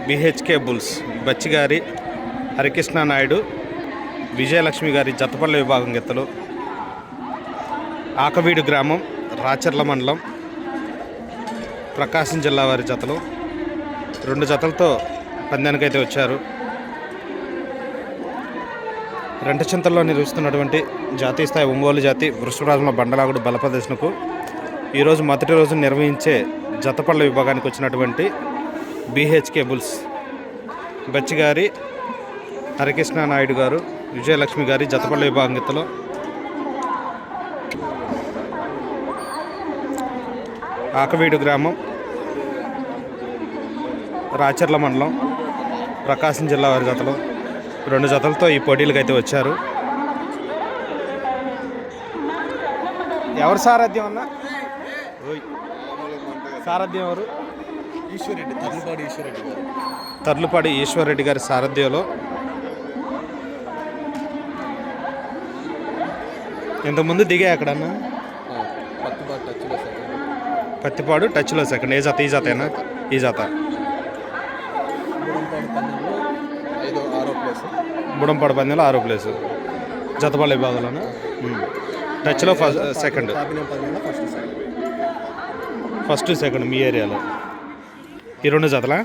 BHK bulls బచ్చిగారి Harikrishna Naidu Vijayalakshmi గారి జతపల్లి విభాగం గెత్తలు. ఆకవీడు గ్రామం రాచర్ల మండలం ప్రకాశం జిల్లా వారి జతలు 2 జతలతో పందానికైతే వచ్చారు. రెంటచింతల్లో నిర్వహిస్తున్నటువంటి జాతీయ స్థాయి ఒంగోలు జాతి వృషభరాజుల బండలాగుడు బల ప్రదర్శనకు ఈరోజు మొదటి రోజు నిర్వహించే జతపళ్ళ విభాగానికి వచ్చినటువంటి బిహెచ్కే బుల్స్ బచ్చిగారి హరికృష్ణ నాయుడు గారు విజయలక్ష్మి గారి జతపళ్ళ విభాగం గీతలో ఆకవీడు గ్రామం రాచర్ల మండలం ప్రకాశం జిల్లా వారి జతలు 2 జతలతో ఈ పోటీలకు అయితే వచ్చారు. ఎవరు సారథ్యం అన్న? సారథ్యం ఎవరు? ఈశ్వరెడ్డి, తర్లుపాడి ఈశ్వరరెడ్డి గారి సారథ్యంలో ఇంతకుముందు దిగాయి అక్కడన్నా. పత్తిపాడు టచ్లో సెకండ్. ఏ జాత? ఈ జాతేనా? ఈ జాత బుడంపాడు పందెంలో 6వ ప్లేసు. జతపల్లి విభాగంలోనా? టచ్లో సెకండ్. ఫస్ట్ సెకండ్ మీ ఏరియాలో. ఈ 2 జతలా?